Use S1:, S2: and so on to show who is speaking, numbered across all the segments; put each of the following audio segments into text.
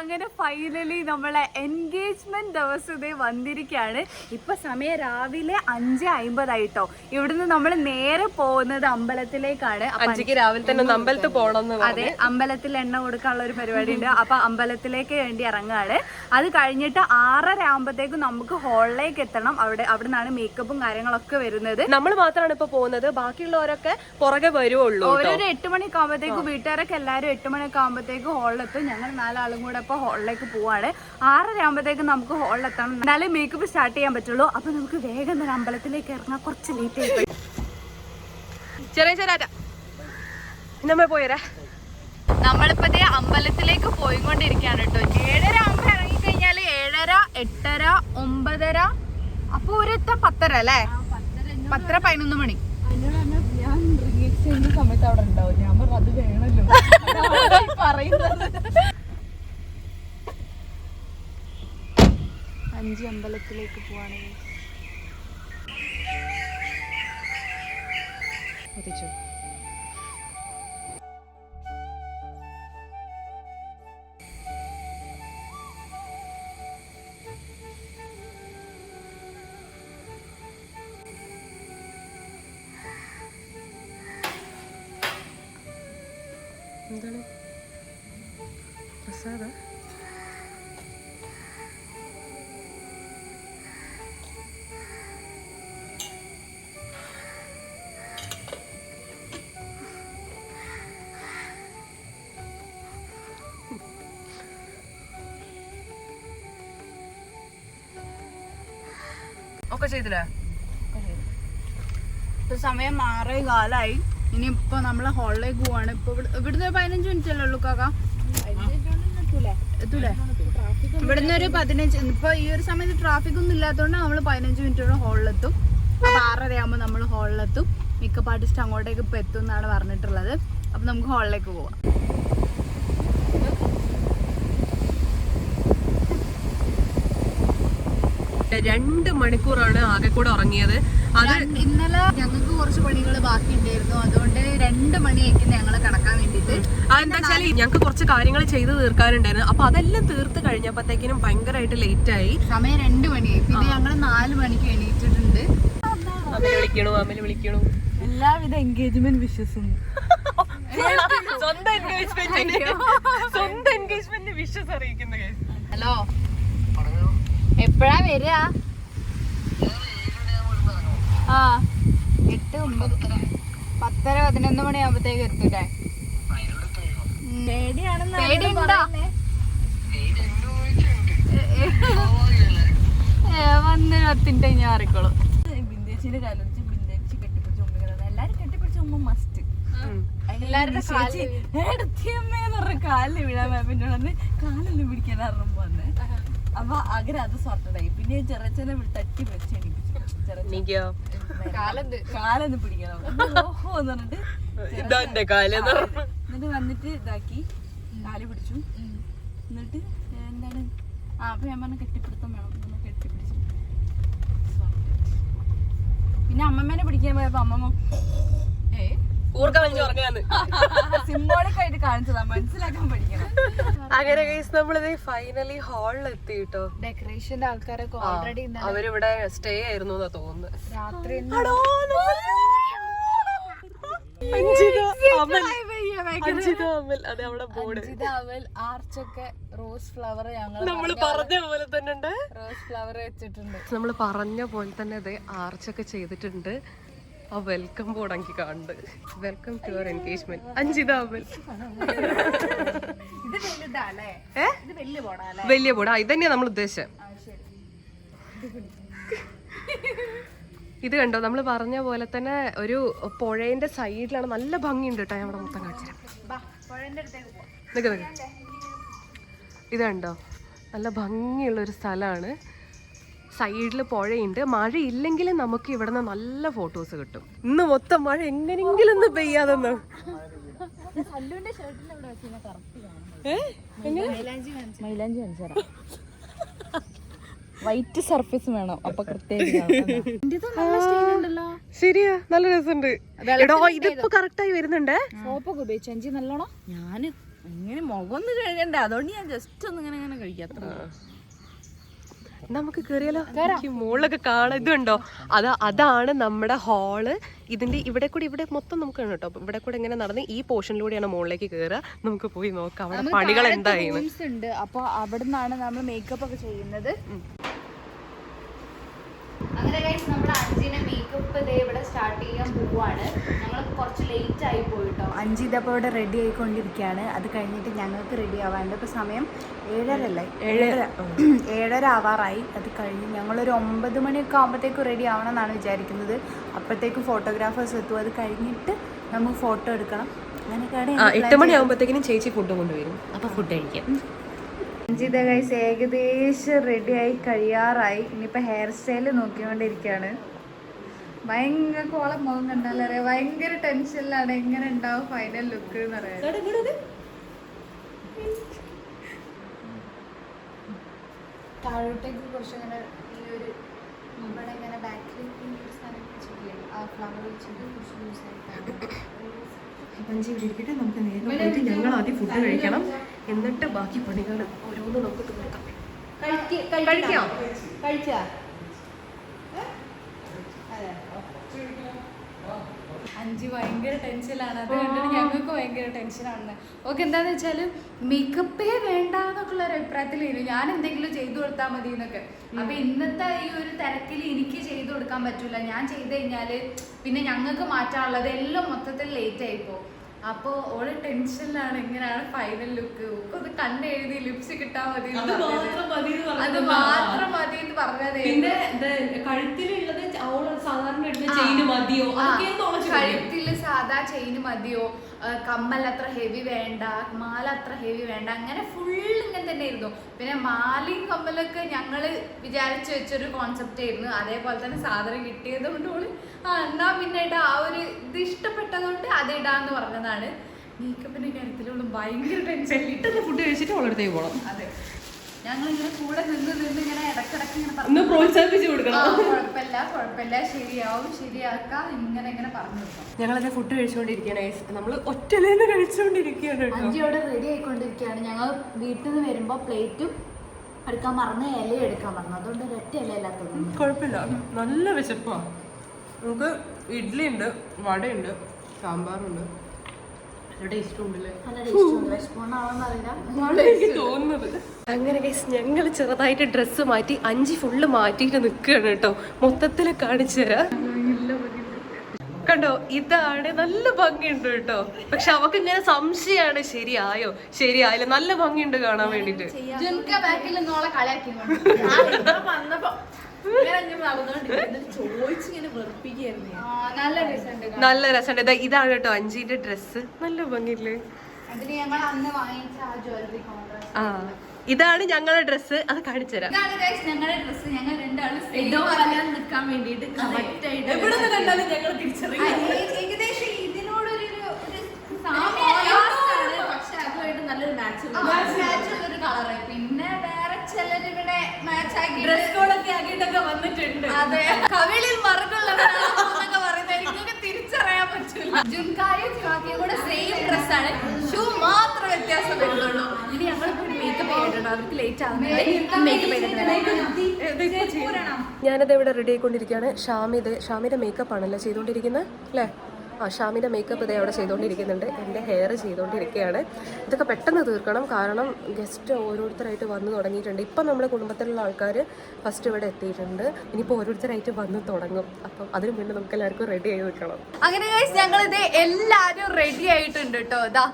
S1: അങ്ങനെ ഫൈനലി നമ്മളെ എൻഗേജ്മെന്റ് ദിവസം ഇതേ വന്നിരിക്കുകയാണ്. ഇപ്പൊ സമയം രാവിലെ 5:50 ഇവിടുന്ന് നമ്മൾ നേരെ പോകുന്നത് അമ്പലത്തിലേക്കാണ്.
S2: 5 രാവിലെ തന്നെ അമ്പലത്തിൽ പോകണം.
S1: അതെ, അമ്പലത്തിൽ എണ്ണ കൊടുക്കാനുള്ള ഒരു പരിപാടി ഉണ്ട്. അപ്പൊ അമ്പലത്തിലേക്ക് വേണ്ടി ഇറങ്ങാണ്. അത് കഴിഞ്ഞിട്ട് 6:30 ആകുമ്പോഴത്തേക്കും നമുക്ക് ഹാളിലേക്ക് എത്തണം. അവിടെ നിന്നാണ് മേക്കപ്പും കാര്യങ്ങളൊക്കെ വരുന്നത്.
S2: നമ്മൾ മാത്രമാണ് ഇപ്പൊ പോകുന്നത്, ബാക്കിയുള്ളവരൊക്കെ പുറകെ വരുവുള്ളൂ.
S1: ഓരോരു 8 മണിയൊക്കെ ആകുമ്പോഴത്തേക്കും വീട്ടുകാരൊക്കെ എല്ലാവരും 8 മണിയൊക്കെ ആകുമ്പോഴത്തേക്കും ഹാളിലെത്തും. ഞങ്ങൾ 4 ആളും കൂടെ ഇപ്പൊ ഹാളിലേക്ക് പോവാണ്. 6:30 ആകുമ്പോഴത്തേക്കും നമുക്ക് ഹാളിലെത്തണം. എന്നാലേ മേക്കപ്പ് സ്റ്റാർട്ട് ചെയ്യാൻ പറ്റുള്ളൂ. അപ്പൊ നമുക്ക് വേഗം തന്നെ അമ്പലത്തിലേക്ക് ഇറങ്ങാൻ കുറച്ച് ലേറ്റ് ആയി.
S2: നമ്മൾ പോയരാ.
S1: നമ്മളിപ്പോ അമ്പലത്തിലേക്ക് പോയിക്കൊണ്ടിരിക്കുകയാണ് കേട്ടോ. 7:30 ആകുമ്പോ ഇറങ്ങിക്കഴിഞ്ഞാല് 7:30, 8:30, 9:30, അപ്പൊ ഒരു 10:30 അല്ലേ? 10:30, 11 മണി.
S3: ഞാൻ സമയത്ത് അവിടെ ഉണ്ടാവും. ഞാൻ പറഞ്ഞു അത് വേണല്ലോ പറയുന്നത്.
S1: 5 അമ്പലത്തിലേക്ക് പോവാണെങ്കിൽ
S2: എന്താണ് പ്രസാദ? ഒക്കെ ചെയ്തില്ലേ?
S1: ഇപ്പൊ സമയം 6:15. ഇനിയിപ്പോ നമ്മള് ഹാളിലേക്ക് പോവാണ്. ഇപ്പൊ ഇവിടുന്ന് 15 മിനിറ്റ് അല്ലേ ഉള്ളൂ കാക്ക? എത്തൂലേ? ഇവിടുന്ന് ഒരു 15. ഇപ്പൊ ഈ ഒരു സമയത്ത് ട്രാഫിക് ഒന്നും ഇല്ലാത്തതുകൊണ്ട് നമ്മള് 15 മിനിറ്റോടെ ഹാളിലെത്തും. അപ്പൊ 6:30 ആകുമ്പോ നമ്മള് ഹാളിലെത്തും. മേക്കപ്പ് ആർട്ടിസ്റ്റ് അങ്ങോട്ടേക്ക് ഇപ്പൊ എത്തും എന്നാണ് പറഞ്ഞിട്ടുള്ളത്. അപ്പൊ നമുക്ക് ഹാളിലേക്ക് പോവാം.
S2: 2 മണിക്കൂറാണ് ആകെ കൂടെ ഉറങ്ങിയത്. അത്
S1: ഇന്നലെ ഞങ്ങൾക്ക് കുറച്ച് പണികൾ ബാക്കി ഉണ്ടായിരുന്നു. അതുകൊണ്ട് 2 മണിയായിരിക്കും ഞങ്ങള് കിടക്കാൻ വേണ്ടിട്ട്.
S2: അതെന്താ വെച്ചാല് ഞങ്ങൾക്ക് കുറച്ച് കാര്യങ്ങൾ ചെയ്ത് തീർക്കാനുണ്ടായിരുന്നു. അപ്പൊ അതെല്ലാം തീർത്ത് കഴിഞ്ഞപ്പോഴത്തേക്കിനും ഭയങ്കരമായിട്ട് ലേറ്റ് ആയി.
S1: സമയം 2 മണിയായി. പിന്നെ ഞങ്ങള് 4 മണിക്ക് എണീറ്റിട്ടുണ്ട്.
S2: അമ്മ വിളിക്കണു.
S3: എല്ലാവിധ എൻഗേജ്മെന്റ് വിഷസും.
S2: സ്വന്തം എൻഗേജ്മെന്റ് വിഷസ് അറിയിക്കുന്ന.
S1: ഹലോ, എപ്പോഴാ വരിക? 8, 9, 10, 11 മണിയാകുമ്പോഴത്തേക്ക് എത്തൂലേ? പേടിയുണ്ടോ? വന്ന് 10 മിനിറ്റ് ഞാൻ അറിയിക്കോളൂ.
S3: ബിന്ദേച്ചിന്റെ കാലം ബിന്ദേച്ചി കെട്ടിപ്പിടിച്ച ഉമ്മ, എല്ലാരും കെട്ടിപ്പിടിച്ച ഉമ്മ മസ്റ്റ്.
S1: എല്ലാവരുടെ
S3: എടുത്തിയമ്മേന്ന് പറഞ്ഞ കാലിൽ വീഴാൻ പിന്നെ കാലെല്ലാം പിടിക്കാൻ അറിയുമ്പോ വന്നേ. അപ്പൊ അങ്ങനെ അത് സോർട്ടഡായി. പിന്നെ ചെറിയ തട്ടി വെച്ചെണീപ്പിച്ചു. കാലൊന്ന് പിടിക്കണം ഓഹോ എന്ന് പറഞ്ഞിട്ട് എന്നിട്ട് വന്നിട്ട് ഇതാക്കി കാല് പിടിച്ചു. എന്നിട്ട് എന്താണ് അപ്പൊ ഞാൻ പറഞ്ഞ കെട്ടിപ്പിടുത്തം വേണം. കെട്ടിപ്പിടിച്ചു. പിന്നെ അമ്മമ്മേനെ പിടിക്കാൻ പോയപ്പോ അമ്മമ്മ സിംബോളിക് ആയിട്ട് കാണിച്ചതാ, മനസ്സിലാക്കാൻ പഠിക്കണം.
S2: അങ്ങനെ നമ്മളിത് ഫൈനലി ഹാളിൽ എത്തി കേട്ടോ.
S1: ഡെക്കറേഷന്റെ ആൾക്കാരൊക്കെ ഓൾറെഡി
S2: അവരിവിടെ സ്റ്റേ ആയിരുന്നു എന്നാ തോന്നുന്നത്.
S1: രാത്രി ആർച്ചൊക്കെ റോസ് ഫ്ലവർ
S2: നമ്മള് പറഞ്ഞ പോലെ തന്നെ ഉണ്ട്.
S1: റോസ് ഫ്ലവർ വെച്ചിട്ടുണ്ട്.
S2: നമ്മള് പറഞ്ഞ പോലെ തന്നെ അതെ ആർച്ചൊക്കെ ചെയ്തിട്ടുണ്ട്. ആ വെൽക്കം ബോർഡ് എനിക്ക് കാണുന്നുണ്ട്. Welcome to your engagement Anjitha Amal. വലിയ ബോർഡ്. ഇത് തന്നെയാ നമ്മൾ ഉദ്ദേശിച്ചത്. ഇത് കണ്ടോ, നമ്മൾ പറഞ്ഞ പോലെ തന്നെ ഒരു പുഴേന്റെ സൈഡിലാണ്. നല്ല ഭംഗിയുണ്ട് കേട്ടോ. ഞാൻ അവിടെ മൊത്തം കാണിച്ചു. ഇത് കണ്ടോ, നല്ല ഭംഗിയുള്ളൊരു സ്ഥലമാണ്. സൈഡിൽ പുഴയുണ്ട്. മഴയില്ലെങ്കിലും നമുക്ക് ഇവിടെ നിന്ന് നല്ല ഫോട്ടോസ് കിട്ടും. ഇന്ന് മൊത്തം മഴ എങ്ങനെയെങ്കിലും ഒന്ന് പെയ്യാതെന്ന്.
S3: മൈലാഞ്ചി കാണിച്ചു വൈറ്റ് സർഫേസ് വേണം. അപ്പൊ
S2: ശരിയാ, നല്ല രസമുണ്ട്. ഇതിപ്പോ കറക്റ്റ് ആയി വരുന്നുണ്ട്.
S3: സോപ്പൊക്കെ ഉപയോഗിച്ചു അഞ്ചി നല്ലോണം. ഞാന് ഇങ്ങനെ മുഖം ഒന്ന് കഴുകണ്ടേ, അതുകൊണ്ട് ഞാൻ ജസ്റ്റ് ഒന്ന് ഇങ്ങനെ കഴിക്കാത്ര.
S2: നമുക്ക് കേറിയാലോ? മുകളിലൊക്കെ കാണാൻ ഇതുണ്ടോ? അതാണ് നമ്മുടെ ഹാള്. ഇതിന്റെ ഇവിടെ കൂടി ഇവിടെ മൊത്തം നമുക്ക് കാണാം കേട്ടോ. ഇവിടെ കൂടെ ഇങ്ങനെ നടന്ന് ഈ പോർഷനിലൂടെയാണ് മുകളിലേക്ക് കയറുക. നമുക്ക് പോയി നോക്കാം അവിടെ പണികൾ എന്തായിരുന്നു.
S1: അപ്പൊ അവിടെ നിന്നാണ് നമ്മൾ മേക്കപ്പ് ഒക്കെ ചെയ്യുന്നത്. അങ്ങനെ ഗൈസ് നമ്മുടെ അഞ്ചിനെ മേക്കപ്പ് ഇതേ ഇവിടെ സ്റ്റാർട്ട് ചെയ്യാൻ പോവാണ്. ഞങ്ങൾ കുറച്ച് ലേറ്റ് ആയി പോയിട്ടോ. അഞ്ച് ഇതപ്പോൾ ഇവിടെ റെഡി ആയിക്കൊണ്ടിരിക്കുകയാണ്. അത് കഴിഞ്ഞിട്ട് ഞങ്ങൾക്ക് റെഡി ആവാണ്ട് ഇപ്പോൾ സമയം 7:30 ആവാറായി. അത് കഴിഞ്ഞ് ഞങ്ങളൊരു 9 മണിയൊക്കെ ആകുമ്പോഴത്തേക്കും റെഡി ആവണം എന്നാണ് വിചാരിക്കുന്നത്. അപ്പോഴത്തേക്കും ഫോട്ടോഗ്രാഫേഴ്സ് എത്തും. അത് കഴിഞ്ഞിട്ട് നമുക്ക് ഫോട്ടോ എടുക്കണം. അങ്ങനെയൊക്കെയാണ്.
S2: 8 മണി ആകുമ്പോഴത്തേക്കിനും ചേച്ചി ഫുഡ് കൊണ്ടുവരും. അപ്പോൾ ഫുഡ് കഴിക്കാം.
S1: അഞ്ചിത ഗൈസ് ഏകദേശം റെഡിയായി കഴിയാറായി. ഇനിയിപ്പോൾ ഹെയർ സ്റ്റൈല് നോക്കിക്കൊണ്ടിരിക്കുകയാണ്. ഭയങ്കര കോളം മുഖം കണ്ടാലറിയാം ഭയങ്കര ടെൻഷനിലാണ്. എങ്ങനെ ഉണ്ടാവും ഫൈനൽ ലുക്ക് എന്ന് പറയാം. താഴോട്ടേക്ക് കുറച്ചങ്ങനെ ഈ ഒരു നമ്മുടെ ഇങ്ങനെ ബാക്കിൽ സ്ഥലം വെച്ചിട്ടില്ലേ, ആ ഫ്ലവർ വെച്ചിട്ട് കുറച്ച് ലൂസായിട്ടാണ്.
S2: അഞ്ച് ഇവിടെ ഇരിക്കട്ടെ, നമുക്ക് നേരെ പോയിട്ട് ഞങ്ങൾ ആദ്യം ഫുഡ് കഴിക്കണം. എന്നിട്ട് ബാക്കി പണികൾ ഓരോന്ന് നമുക്ക് തീർക്കാം. കഴിക്കാം.
S1: കഴിച്ചാ അഞ്ച് ഭയങ്കര ടെൻഷനിലാണ്. അത് കണ്ടിട്ട് ഞങ്ങൾക്ക് ഭയങ്കര ടെൻഷനാണ്. ഓക്കെ, എന്താന്ന് വെച്ചാൽ മേക്കപ്പേ വേണ്ട എന്നൊക്കെയുള്ള ഒരു അഭിപ്രായത്തിലായിരുന്നു. ഞാൻ എന്തെങ്കിലും ചെയ്തു കൊടുത്താൽ മതി എന്നൊക്കെ. അപ്പൊ ഇന്നത്തെ ഈ ഒരു തിരക്കിൽ എനിക്ക് ചെയ്തു കൊടുക്കാൻ പറ്റൂല. ഞാൻ ചെയ്ത് കഴിഞ്ഞാല് പിന്നെ ഞങ്ങൾക്ക് മാറ്റാനുള്ളത് എല്ലാം മൊത്തത്തിൽ ലേറ്റ് ആയിപ്പോ. അപ്പൊ ഓള് ടെൻഷനിലാണ്. എങ്ങനെയാണ് ഫൈനൽ ലുക്ക്? ഒന്ന് കണ്ണെഴുതി ലിപ്സ് കിട്ടാൻ മതി, അത് മാത്രം മതി എന്ന് പറഞ്ഞത്.
S2: കഴുത്തിലുള്ളത് സാധാരണ ചെയിന് മതിയോ?
S1: കഴുത്തിൽ സാധാ ചെയിന് മതിയോ? കമ്മൽ അത്ര ഹെവി വേണ്ട, മാല അത്ര ഹെവി വേണ്ട, അങ്ങനെ ഫുൾ ഇങ്ങനെ തന്നെ ആയിരുന്നു. പിന്നെ മാലയും കമ്മലൊക്കെ ഞങ്ങള് വിചാരിച്ചു വെച്ചൊരു കോൺസെപ്റ്റ് ആയിരുന്നു. അതേപോലെ തന്നെ സാധനം കിട്ടിയത് കൊണ്ട് ഓള് എന്നാ പിന്നെ ഇടാ, ആ ഒരു ഇത് ഇഷ്ടപ്പെട്ടതുകൊണ്ട് അത് ഇടാന്ന് പറഞ്ഞതാണ്. മേക്കപ്പിന്റെ കാര്യത്തിലുള്ള ഭയങ്കര ടെൻഷൻ.
S2: ഇട്ടൊന്ന് ഫുഡ് കഴിച്ചിട്ട് ഓളടുത്തേക്ക് പോകണം.
S1: അതെ, ഞങ്ങളിങ്ങനെ കൂടെ നിന്ന് ഇങ്ങനെ ഇടക്കിടക്ക് ഇങ്ങനെ
S2: പ്രോത്സാഹിപ്പിച്ചു കൊടുക്കണം.
S1: കുഴപ്പമില്ല ശരിയാക്കാം ഇങ്ങനെ പറഞ്ഞു കൊടുക്കണം.
S2: ഞങ്ങളത് ഫുഡ് കഴിച്ചുകൊണ്ടിരിക്കുകയാണ്. നമ്മൾ ഒറ്റലേന്ന് കഴിച്ചുകൊണ്ടിരിക്കുകയാണ്.
S1: അഞ്ചിയോടെ റെഡി ആയിക്കൊണ്ടിരിക്കുകയാണ്. ഞങ്ങൾ വീട്ടിൽ നിന്ന് വരുമ്പോൾ പ്ലേറ്റും എടുക്കാൻ മറന്ന് ഇലയും എടുക്കാൻ മറന്നു. അതുകൊണ്ട് ഒറ്റ ഇല ഇല്ലാത്തത്
S2: കുഴപ്പമില്ല. നല്ല വിശപ്പാണ്. നമുക്ക് ഇഡ്ഡലി ഉണ്ട്, വടയുണ്ട്, സാമ്പാറുണ്ട്. അങ്ങനെ ഞങ്ങൾ ചെറുതായിട്ട് ഡ്രസ്സ് മാറ്റി അഞ്ച് ഫുള്ള് മാറ്റിയിട്ട് നിൽക്കുകയാണ് കേട്ടോ. മൊത്തത്തിൽ കാണിച്ചു തരാം. കണ്ടോ, ഇതാണ് നല്ല ഭംഗിയുണ്ട് കേട്ടോ. പക്ഷെ അവക്ക് ഇങ്ങനെ സംശയമാണ്, ശരിയായില്ല. നല്ല ഭംഗിയുണ്ട് കാണാൻ വേണ്ടിട്ട്. നല്ല രസമുണ്ട്. ഇതാണ് കേട്ടോ അഞ്ചിന്റെ ഡ്രസ്സ്. നല്ല ഭംഗിയില്ലേ? ആ, ഇതാണ് ഞങ്ങളുടെ ഡ്രസ്സ്. അത് കാണിച്ചു തരാം.
S1: ഞങ്ങളുടെ ഡ്രസ്സ് ഞങ്ങൾ രണ്ടാളും
S3: നിൽക്കാൻ വേണ്ടിട്ട്
S1: ഏകദേശം ഇതിനോടൊരു പക്ഷെ അതുമായിട്ട് നല്ലൊരു മാച്ചുള്ളൊരു കളറായി. പിന്നെ വേറെ ചിലരിവിടെ മാച്ച് ആക്കി
S3: ഡ്രസ് കോഡൊക്കെ ആക്കിയിട്ടൊക്കെ വന്നിട്ടുണ്ട്.
S1: അതെ, കവിളിൽ മറുകുള്ളവരാണെന്നൊക്കെ പറയുന്നത് എനിക്കൊക്കെ തിരിച്ചറിയാൻ പറ്റില്ല. ജുൻകായും കാക്കയും കൂടെ സെയിം ഡ്രസ്സാണ്, ഷൂ മാത്രം വ്യത്യാസം വരുന്നുള്ളൂ. ഇനി ഞങ്ങൾ മേക്കപ്പ് ചെയ്തിട്ടുണ്ട്, അവർക്ക് ലേറ്റ് ആവുന്നത്.
S2: ഞാനത് ഇവിടെ റെഡി ആയിക്കൊണ്ടിരിക്കുകയാണ്. ഷാമിയുടെ മേക്കപ്പ് ആണല്ലോ ചെയ്തുകൊണ്ടിരിക്കുന്നത് അല്ലേ? ഷാമിൻ്റെ മേക്കപ്പ് ഇതേ അവിടെ ചെയ്തുകൊണ്ടിരിക്കുന്നുണ്ട്. എൻ്റെ ഹെയർ ചെയ്തുകൊണ്ടിരിക്കുകയാണ്. ഇതൊക്കെ പെട്ടെന്ന് തീർക്കണം, കാരണം ഗസ്റ്റ് ഓരോരുത്തരായിട്ട് വന്നു തുടങ്ങിയിട്ടുണ്ട്. ഇപ്പം നമ്മുടെ കുടുംബത്തിലുള്ള ആൾക്കാർ ഫസ്റ്റ് ഇവിടെ എത്തിയിട്ടുണ്ട്. ഇനിയിപ്പോൾ ഓരോരുത്തരായിട്ട് വന്ന് തുടങ്ങും. അപ്പം അതിന് മുന്നേ നമുക്ക് എല്ലാവർക്കും റെഡി ആയി നിൽക്കണം.
S1: അങ്ങനെ ഞങ്ങളിത് എല്ലാവരും റെഡി ആയിട്ടുണ്ട് കേട്ടോ. ഇതാ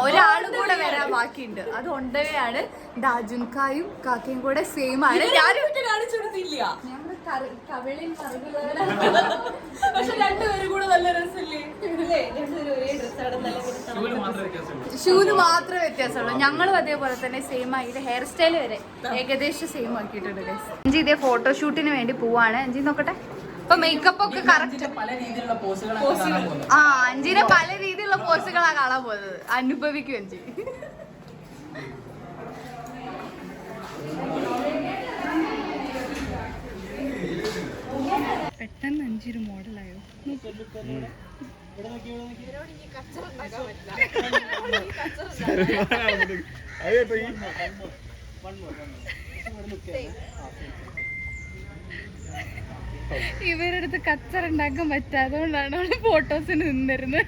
S1: ഒരാളും കൂടെ വരാൻ ബാക്കിയുണ്ട്. അത് ഒണ്ടവയാണ്. ജുൻകായും കാക്കയും കൂടെ സെയിം ആണ്.
S3: കാണിച്ചു കൊടുത്തില്ല.
S2: പക്ഷെ രണ്ടുപേരും കൂടെ നല്ല രസമില്ലേ?
S1: ഷൂന് മാത്രമേ വ്യത്യാസമുള്ളൂ. ഞങ്ങളും അതേപോലെ തന്നെ സെയിം ആയിട്ട് ഹെയർ സ്റ്റൈൽ വരെ ഏകദേശം സെയിം ആക്കിയിട്ടുണ്ട്. അഞ്ചി ഇതേ ഫോട്ടോഷൂട്ടിന് വേണ്ടി പോവാണ്. അഞ്ചി നോക്കട്ടെ. ഇപ്പൊ മേക്കപ്പ് ഒക്കെ കറക്റ്റ്. അഞ്ചിനെ പല രീതിയിലുള്ള പോസുകളാണ് കാണാൻ പോകുന്നത്. അനുഭവിക്കും അഞ്ചി. പെട്ടെന്ന് അഞ്ചൊരു മോഡലായോ? ഇവരുടെ അടുത്ത് കച്ചറ ഉണ്ടാക്കാൻ പറ്റാത്തതുകൊണ്ടാണ് അവള് ഫോട്ടോസിന് നിന്നിരുന്നത്.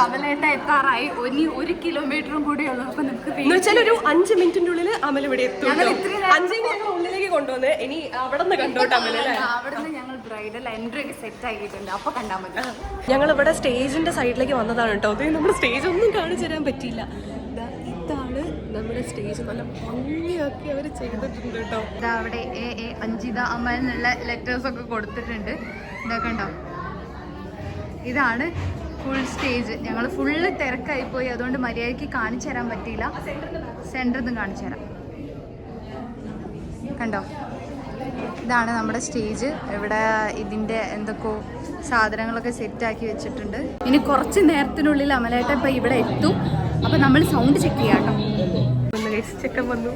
S1: അമലേട്ട എത്താറായി. ഇനി 1 കിലോമീറ്ററും കൂടെ ഉള്ളു. അപ്പൊ നമുക്ക്
S2: ഒരു 5 മിനിറ്റിന്റെ ഉള്ളിൽ അമൽ ഇവിടെ എത്തും. 5 ഞങ്ങൾ ഉള്ളിലേക്ക് കൊണ്ടുവന്ന് ഇനി അവിടെ നിന്ന് കണ്ടോട്ടെ അമല്.
S1: അവിടെ നിന്ന് ഞങ്ങൾ ബ്രൈഡൽ എൻട്രി ഒക്കെ സെറ്റ് ആക്കിയിട്ടുണ്ട്. അപ്പൊ കണ്ടാൽ മതി.
S2: ഞങ്ങൾ ഇവിടെ സ്റ്റേജിന്റെ സൈഡിലേക്ക് വന്നതാണ് കേട്ടോ. അത് നമ്മുടെ സ്റ്റേജ് ഒന്നും കാണിച്ചു തരാൻ പറ്റിയില്ല. ഇതാണ് നമ്മുടെ സ്റ്റേജ്. നല്ല ഭംഗിയാക്കി അവർ ചെയ്തിട്ടുണ്ട് കേട്ടോ.
S1: ഇതാ അവിടെ അഞ്ജിത അമൽ എന്നുള്ള ലെറ്റേഴ്സ് ഒക്കെ കൊടുത്തിട്ടുണ്ട്. ഇതൊക്കെ ഉണ്ടോ? ഇതാണ് ഫുൾ സ്റ്റേജ്. ഞങ്ങൾ ഫുള്ള് തിരക്കായി പോയി, അതുകൊണ്ട് മര്യാദയ്ക്ക് കാണിച്ചു തരാൻ പറ്റിയില്ല. സെൻറ്ററിൽ നിന്ന് കാണിച്ചു തരാം. കണ്ടോ, ഇതാണ് നമ്മുടെ സ്റ്റേജ്. ഇവിടെ ഇതിൻ്റെ എന്തൊക്കെയോ സാധനങ്ങളൊക്കെ സെറ്റാക്കി വെച്ചിട്ടുണ്ട്. ഇനി കുറച്ച് നേരത്തിനുള്ളിൽ അമലേട്ട ഇപ്പം ഇവിടെ എത്തും. അപ്പം നമ്മൾ സൗണ്ട് ചെക്ക് ചെയ്യാം കേട്ടോ.
S2: ചെക്കൻ വന്നു.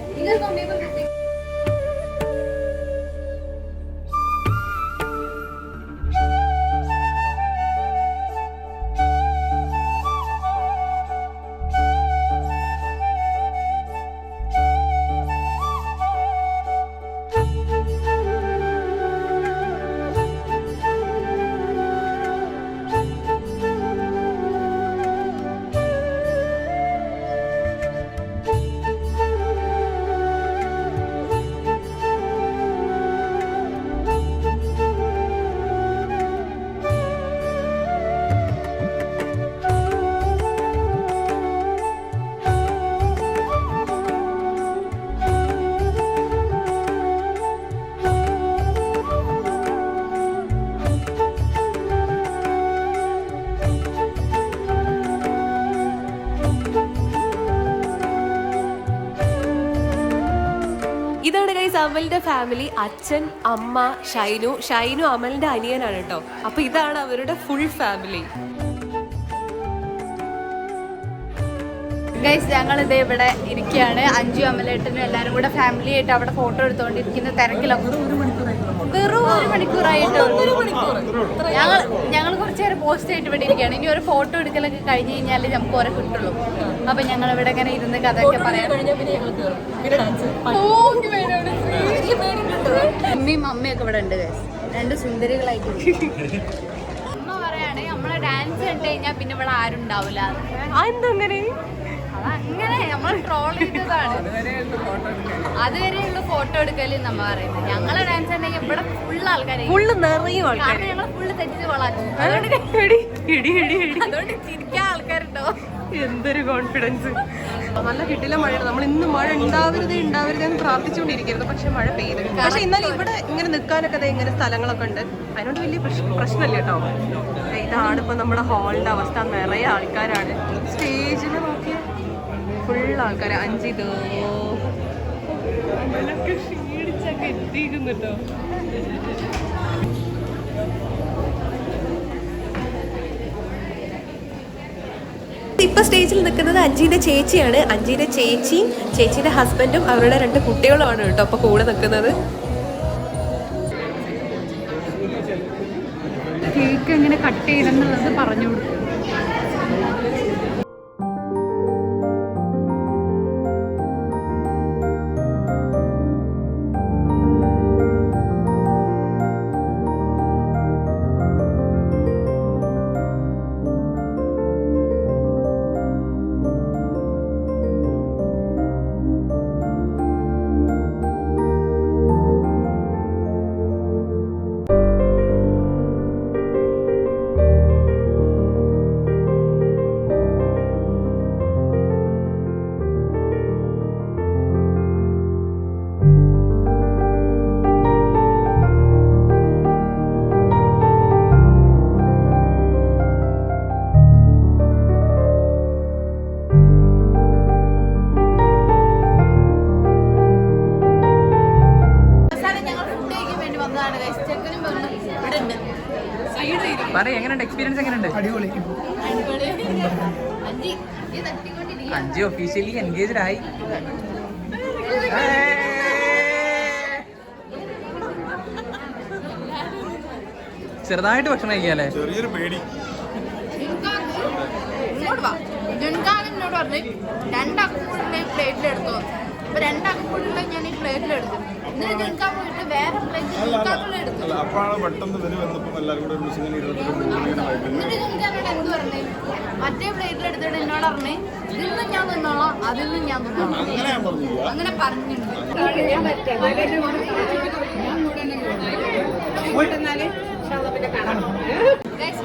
S2: ഇതാണ് ഗൈസ് അമലിന്റെ ഫാമിലി. അച്ഛൻ, അമ്മ, ഷൈനു അമലിന്റെ അനിയനാണ് കേട്ടോ. അപ്പൊ ഇതാണ് അവരുടെ ഫുൾ ഫാമിലി.
S1: ഗൈസ് ഞങ്ങളിത് ഇവിടെ ഇരിക്കുകയാണ്. അഞ്ജു അമലേട്ടനും എല്ലാവരും കൂടെ ഫാമിലി ആയിട്ട് അവിടെ ഫോട്ടോ എടുത്തുകൊണ്ടിരിക്കുന്ന തിരക്കിലൊക്കെ വെറും 1 മണിക്കൂറായിട്ട് ഞങ്ങൾ കുറച്ച് നേരം പോസ്റ്റ് ആയിട്ട് ഇവിടെ ഇരിക്കുകയാണ്. ഇനി ഒരു ഫോട്ടോ എടുക്കലൊക്കെ കഴിഞ്ഞ് കഴിഞ്ഞാൽ നമുക്ക് ഓരോ കിട്ടുള്ളൂ. അപ്പൊ ഞങ്ങൾ ഇവിടെ ഇങ്ങനെ ഇരുന്ന് കഥയൊക്കെ പറയാം. അമ്മയും അമ്മയൊക്കെ ഇവിടെ ഉണ്ട് ഗൈസ്. 2 സുന്ദരികളായിട്ട് അമ്മ പറയാണ് നമ്മളെ ഡാൻസ് കണ്ടു കഴിഞ്ഞാൽ പിന്നെ ഇവിടെ ആരും ഉണ്ടാവില്ല.
S2: അതെന്തങ്ങനെ?
S1: അതങ്ങനെ നമ്മൾ ട്രോൾ ചെയ്തതാണ്. അതുവരെയുള്ള ഫോട്ടോ എടുക്കല് നമ്മ പറയുന്നത്. ഞങ്ങളെ ഡാൻസ് ഉണ്ടെങ്കിൽ ഇവിടെ ഫുള്ള് ആൾക്കാരെ കാരണം ഞങ്ങൾ ഫുള്ള് തെറ്റിച്ച് കൊള്ളാക്കും. അതുകൊണ്ട് ചിരിക്കാൻ ആൾക്കാരുണ്ടോ?
S2: എന്തൊരു കോൺഫിഡൻസ്. നല്ല കിട്ടില്ല മഴയാണ്. നമ്മൾ ഇന്ന് മഴ ഉണ്ടാവരുത് എന്ന് പ്രാർത്ഥിച്ചുകൊണ്ടിരിക്കരുത്. പക്ഷെ മഴ പെയ്തു. പക്ഷെ എന്നാൽ ഇവിടെ ഇങ്ങനെ നിൽക്കാനൊക്കെ ഇങ്ങനെ സ്ഥലങ്ങളൊക്കെ ഉണ്ട്. അതിനോട് വലിയ പ്രശ്നമില്ല കേട്ടോ. ഇതാണ് ഇപ്പൊ നമ്മുടെ ഹാളിന്റെ അവസ്ഥ. നിറയെ ആൾക്കാരാണ്. സ്റ്റേജിൽ നോക്കിയ ഫുൾ ആൾക്കാർ. അഞ്ചിതോ അങ്ങനൊക്കെ ക്ഷീണിച്ചൊക്കെ എത്തിയിരുന്നുട്ടോ. ഇപ്പൊ സ്റ്റേജിൽ നിൽക്കുന്നത് അഞ്ജീന്റെ ചേച്ചിയാണ്. അഞ്ജീന്റെ ചേച്ചിയും ചേച്ചിയുടെ ഹസ്ബൻഡും അവരുടെ 2 കുട്ടികളുമാണ് കേട്ടോ അപ്പൊ കൂടെ നിൽക്കുന്നത്.
S1: കേക്ക് എങ്ങനെ കട്ട് ചെയ്തെന്നുള്ളത് പറഞ്ഞു കൊടുക്കും.
S4: എങ്ങനെയുണ്ട് എക്സ്പീരിയൻസ്? എങ്ങനെയുണ്ട്?
S3: അടിപൊളി.
S4: അഞ്ച് ഒഫീഷ്യലി എൻഗേജ്ഡ് ആയി. ചെറുതായിട്ട് ഭക്ഷണം കഴിക്കാല്ലേ?
S5: ചെറിയൊരു പേടി.
S1: ഇങ്ങോട്ട് വാ. ജുൻകാൻ എന്നോട് പറഞ്ഞു 2 അക്കൗണ്ടിലെ പ്ലേറ്റിലെടുത്തോ. അപ്പൊ 2 അക്കൗണ്ടിലെ ഞാൻ ഈ പ്ലേറ്റിലെടുത്തു. എന്നിട്ട് ജുൻകാൻ പോയിട്ട് വേറെ പ്ലേറ്റിൽ എടുത്തു.
S5: അപ്പോഴാണ് പെട്ടെന്ന് ഇവര് വന്നപ്പോൾ എല്ലാവരും കൂടെ ഒരുമിച്ച് ഇങ്ങനെ ഇരുന്നിട്ട്
S1: എന്നിട്ട് ജുൻകാനോട് എന്ത് പറഞ്ഞു? മറ്റേ പ്ലേറ്റിലെടുത്തിട്ട് എന്നോട് പറഞ്ഞു ഇതിൽ നിന്ന് ഞാൻ നിന്നോളാം, അതിൽ നിന്ന് ഞാൻ നിന്നോളാം.
S5: അങ്ങനെ ഞാൻ പറഞ്ഞില്ല.
S1: അങ്ങനെ പറഞ്ഞിട്ടുണ്ട്.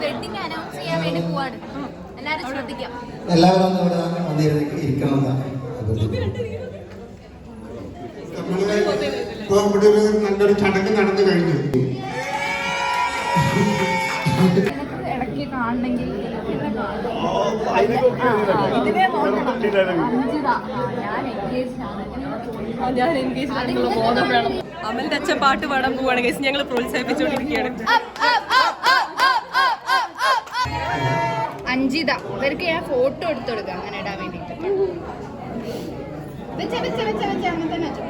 S1: വെഡിങ് അനൗൺസ് ചെയ്യാൻ വേണ്ടി പോവാണ്. എല്ലാരും ശ്രദ്ധിക്കാം.
S6: എല്ലാവരും ഒന്ന് ഇവിടെ മന്ദിരത്തിലേക്ക് ഇരിക്കണമെന്നാണ് നല്ലൊരു ചടങ്ങ് നടന്നു കഴിഞ്ഞു.
S1: ഇടയ്ക്ക് കാണണമെങ്കിൽ
S2: ഞാൻ എൻഗേജ് ആണെന്നുള്ള ബോധം വേണം. അമലിന്റെ അച്ഛൻ പാട്ട് പാടാൻ പോവാണ് ഗൈസ്. ഞങ്ങൾ പ്രോത്സാഹിപ്പിച്ചുകൊണ്ടിരിക്കുകയാണ്.
S1: അഞ്ജിത ഇവർക്ക് ഞാൻ ഫോട്ടോ എടുത്തു കൊടുക്കാം അങ്ങനെ ഇടാൻ വേണ്ടിട്ട്. അങ്ങനെ തന്നെ വെച്ചോ.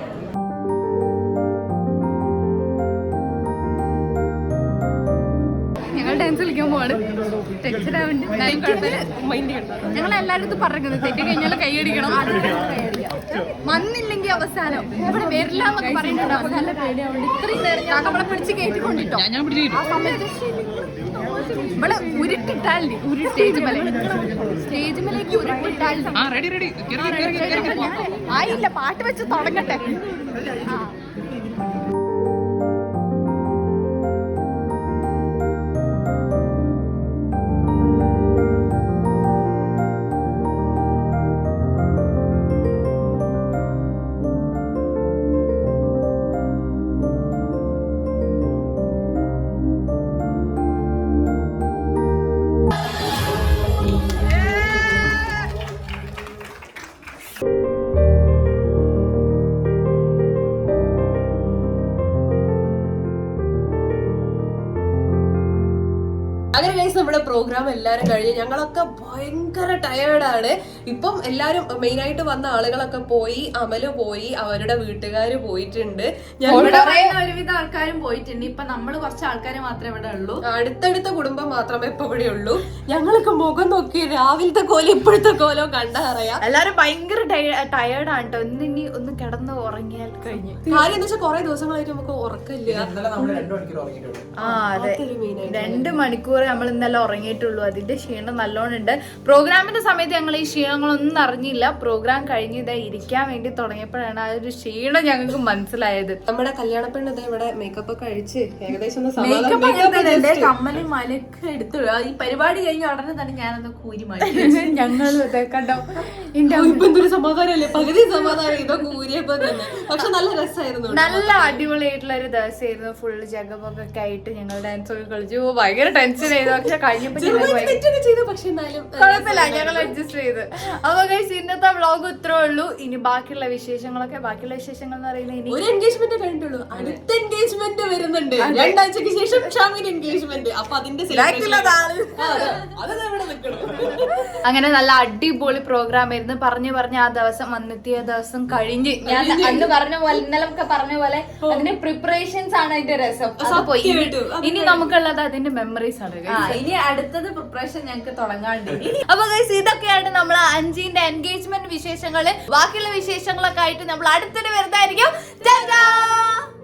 S1: ഞങ്ങൾ ഡാൻസ് കളിക്കാൻ പോവാണ്. ഞങ്ങൾ എല്ലായിടത്തും പറയുന്നത് തെറ്റി കഴിഞ്ഞാൽ കൈയടിക്കണം, വന്നില്ലെങ്കിൽ അവസാനം ഇവിടെ വരില്ല എന്നൊക്കെ പറയുന്നുണ്ട്. നല്ല പേടിയാവുണ്ട്. ഇത്രയും നേരം ഞാൻ നമ്മളെ പിടിച്ച് കയറ്റിക്കൊണ്ടിട്ടോ. ആ സമയത്ത് ഇവിടെ ഉരുട്ടിട്ടാലേ സ്റ്റേജ് മേലേക്ക് ഉരുട്ടിട്ടാലേ ആയില്ല. പാട്ട് വെച്ച് തുടങ്ങട്ടെ. ആ
S2: അങ്ങനെ ഗൈസ് നമ്മുടെ പ്രോഗ്രാം എല്ലാരും കഴിഞ്ഞ് ഞങ്ങളൊക്കെ ഭയങ്കര ടയേർഡാണ്. ഇപ്പം എല്ലാരും മെയിൻ ആയിട്ട് വന്ന ആളുകളൊക്കെ പോയി. അമല് പോയി, അവരുടെ വീട്ടുകാര് പോയിട്ടുണ്ട്.
S3: ഒരുവിധ ആൾക്കാരും പോയിട്ടുണ്ട്. ഇപ്പൊ നമ്മള് കുറച്ച് ആൾക്കാര് മാത്രമേ ഇവിടെ ഉള്ളൂ.
S2: അടുത്തടുത്ത കുടുംബം മാത്രമേ ഇപ്പൊ ഇവിടെ ഉള്ളൂ. ഞങ്ങൾക്ക് മുഖം നോക്കി രാവിലത്തെ കോലം ഇപ്പോഴത്തെ കോലം കണ്ടാ അറിയാം.
S3: എല്ലാരും ഭയങ്കര ടയേർഡാണ് കേട്ടോ. ഇനി ഒന്ന് കിടന്ന് ഉറങ്ങിയാൽ കഴിഞ്ഞു.
S2: കാര്യം എന്ന് വെച്ചാൽ കുറെ ദിവസങ്ങളായിട്ട് നമുക്ക് ഉറക്കമില്ല.
S3: ആ അതെ, 2 മണിക്കൂർ നമ്മൾ ഇന്നലെ ഉറങ്ങിയിട്ടുള്ളൂ. അതിന്റെ ക്ഷീണം നല്ലോണം ഉണ്ട്. പ്രോഗ്രാമിന്റെ സമയത്ത് ഞങ്ങൾ ഈ ക്ഷീണങ്ങളൊന്നും അറിഞ്ഞില്ല. പ്രോഗ്രാം കഴിഞ്ഞ് ഇതാ ഇരിക്കാൻ വേണ്ടി തുടങ്ങിയപ്പോഴാണ് ആ ഒരു ക്ഷീണം ഞങ്ങൾക്ക് മനസ്സിലായത്.
S2: നമ്മുടെ കല്യാണ പെണ്ണ് ഇവിടെ മേക്കപ്പ് ഒക്കെ അഴിച്ച് ഏകദേശം
S3: കമ്മലും മലയൊക്കെ എടുത്തു. ഈ പരിപാടി കഴിഞ്ഞ ഉടനെ തന്നെ ഞാനത് കൂരി മാറ്റി.
S1: ഞങ്ങളും അതെ കണ്ടോ.
S2: എന്തൊരു സമാധാനമല്ലേ, പകുതി സമാധാനം ഇതോ കൂരിയപ്പോ തന്നെ. പക്ഷെ നല്ല രസമായിരുന്നു,
S1: നല്ല അടിപൊളിയായിട്ടുള്ള ഒരു ദിവസമായിരുന്നു. ഫുള്ള് ജഗമൊക്കെ ആയിട്ട് ഞങ്ങൾ ഡാൻസ് ഒക്കെ കളിച്ചു. ഭയങ്കര ടെൻഷൻ ആയിരുന്നു. പക്ഷെ കഴിഞ്ഞപ്പോ
S2: ചെയ്തു. പക്ഷെ എന്നാലും
S1: കുഴപ്പമില്ല, ഞങ്ങൾ അഡ്ജസ്റ്റ് ചെയ്ത്. അപ്പൊ ഗൈസ് ഇന്നത്തെ വ്ളോഗ് ഇത്രേ ഉള്ളൂ. ഇനി ബാക്കിയുള്ള വിശേഷങ്ങൾ എന്ന് പറയുന്നത് ഇനി
S2: ഒരു എൻഗേജ്മെന്റ് കഴിഞ്ഞിട്ടുള്ളൂ. അടുത്ത എൻഗേജ്മെന്റ് വരുന്നുണ്ട് 2 ആഴ്ചക്ക് ശേഷം. ഷാമിന് എൻഗേജ്മെന്റ്. അപ്പൊ അതിന്റെ
S1: അങ്ങനെ നല്ല അടിപൊളി പ്രോഗ്രാം ആയിരുന്നു. പറഞ്ഞു ആ ദിവസം വന്നെത്തിയ ദിവസം കഴിഞ്ഞ് ഞാൻ അന്ന് പറഞ്ഞ പോലെ ഇന്നലെ പറഞ്ഞ പോലെ അതിന്റെ പ്രിപ്പറേഷൻസ് ആണ് അതിന്റെ രസം. അത് പോയി. ഇനി നമുക്കുള്ളത് അതിന്റെ മെമ്മറീസ് ആണ്.
S3: ഇനി അടുത്തത് പ്രിപ്പറേഷൻ ഞങ്ങൾക്ക് തുടങ്ങാണ്ട്.
S1: അപ്പൊ ഗൈസ് ഇതൊക്കെയാണ് നമ്മളെ അഞ്ചിന്റെ എൻഗേജ്മെന്റ് വിശേഷങ്ങള്. ബാക്കിയുള്ള വിശേഷങ്ങളൊക്കെ ആയിട്ട് നമ്മൾ അടുത്തിടെ വരുന്നതായിരിക്കും.